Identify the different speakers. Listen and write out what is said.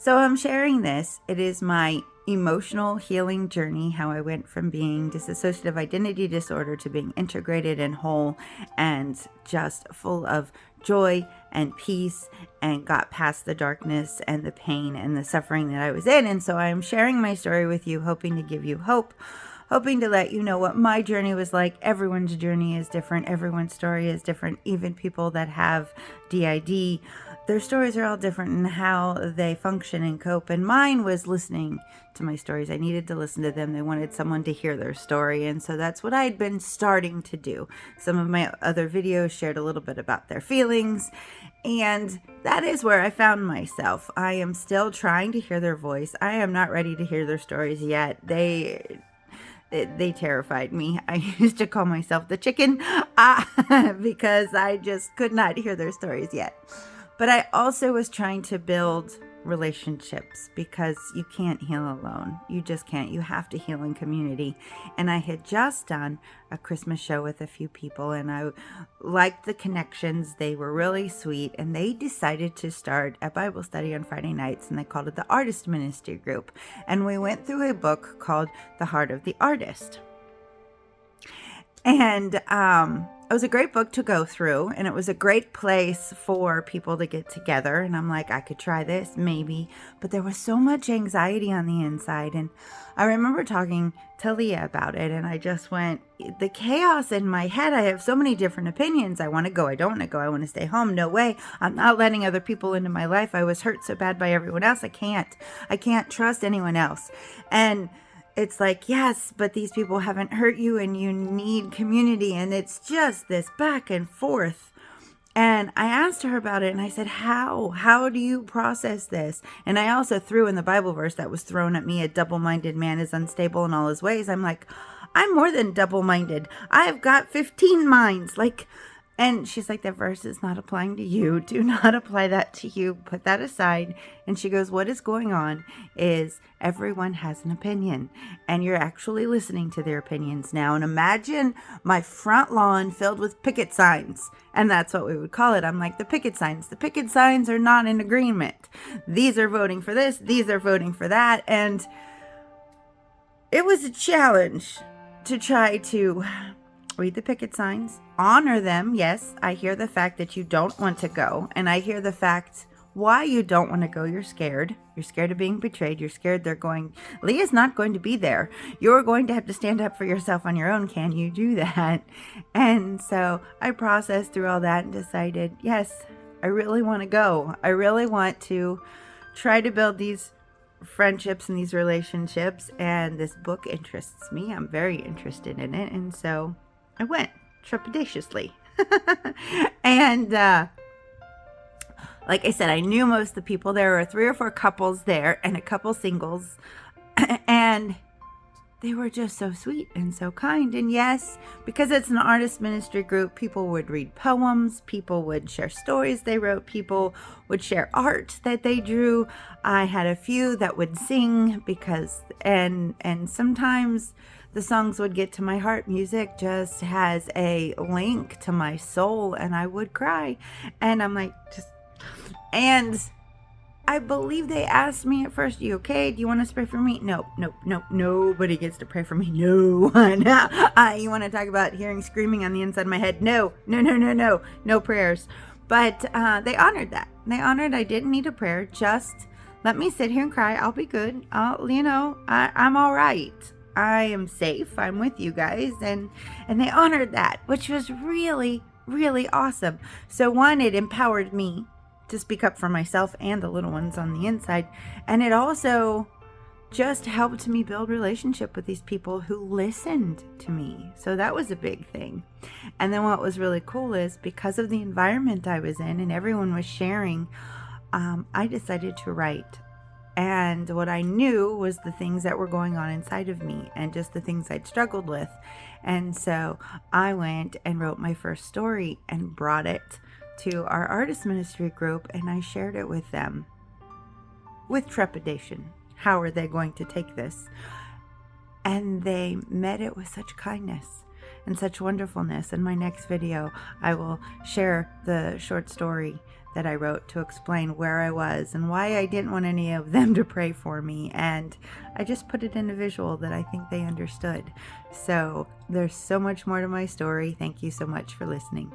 Speaker 1: So I'm sharing this. It is my emotional healing journey, how I went from being dissociative identity disorder to being integrated and whole and just full of joy and peace, and got past the darkness and the pain and the suffering that I was in. And so I'm sharing my story with you, hoping to give you hope, hoping to let you know what my journey was like. Everyone's journey is different. Everyone's story is different. Even people that have DID, their stories are all different in how they function and cope. And mine was listening to my stories. I needed to listen to them. They wanted someone to hear their story. And so that's what I had been starting to do. Some of my other videos shared a little bit about their feelings. And that is where I found myself. I am still trying to hear their voice. I am not ready to hear their stories yet. They terrified me. I used to call myself the chicken because I just could not hear their stories yet. But I also was trying to build relationships, because you can't heal alone. You just can't. You have to heal in community. And I had just done a Christmas show with a few people, and I liked the connections. They were really sweet, and they decided to start a Bible study on Friday nights, and they called it the Artist Ministry Group. And we went through a book called The Heart of the Artist. And it was a great book to go through, and it was a great place for people to get together. And I'm like, I could try this, maybe. But there was so much anxiety on the inside. And I remember talking to Leah about it, and I just went, the chaos in my head, I have so many different opinions. I want to go, I don't want to go, I want to stay home. No way. I'm not letting other people into my life. I was hurt so bad by everyone else. I can't trust anyone else. And it's like, yes, but these people haven't hurt you, and you need community. And it's just this back and forth. And I asked her about it, and I said, how do you process this? And I also threw in the Bible verse that was thrown at me, a double-minded man is unstable in all his ways. I'm like, I'm more than double-minded. I've got 15 minds. And she's like, that verse is not applying to you. Do not apply that to you. Put that aside. And she goes, what is going on is everyone has an opinion, and you're actually listening to their opinions now. And imagine my front lawn filled with picket signs. And that's what we would call it. I'm like, the picket signs. The picket signs are not in agreement. These are voting for this. These are voting for that. And it was a challenge to try to read the picket signs, honor them. Yes, I hear the fact that you don't want to go, and I hear the fact why you don't want to go. You're scared. You're scared of being betrayed. You're scared Leah's not going to be there. You're going to have to stand up for yourself on your own. Can you do that? And so I processed through all that and decided, yes, I really want to go. I really want to try to build these friendships and these relationships, and this book interests me. I'm very interested in it. And so I went trepidatiously. And like I said, I knew most of the people. There were 3 or 4 couples there and a couple singles. And they were just so sweet and so kind. And yes, because it's an artist ministry group, people would read poems, people would share stories they wrote, people would share art that they drew. I had a few that would sing and sometimes the songs would get to my heart. Music just has a link to my soul, and I would cry. And I'm like, and I believe they asked me at first, you okay? Do you want us to pray for me? No, nobody gets to pray for me. No one. You want to talk about hearing screaming on the inside of my head? No prayers. But they honored that. They honored I didn't need a prayer. Just let me sit here and cry. I'll be good. I'm all right. I am safe. I'm with you guys. And they honored that, which was really, really awesome. So one, it empowered me to speak up for myself and the little ones on the inside. And it also just helped me build relationship with these people who listened to me. So that was a big thing. And then what was really cool is because of the environment I was in and everyone was sharing, I decided to write. And what I knew was the things that were going on inside of me and just the things I'd struggled with. And so I went and wrote my first story and brought it to our artist ministry group, and I shared it with them with trepidation. How are they going to take this? And they met it with such kindness. and such wonderfulness. In my next video, I will share the short story that I wrote to explain where I was and why I didn't want any of them to pray for me. And I just put it in a visual that I think they understood. So there's so much more to my story. Thank you so much for listening.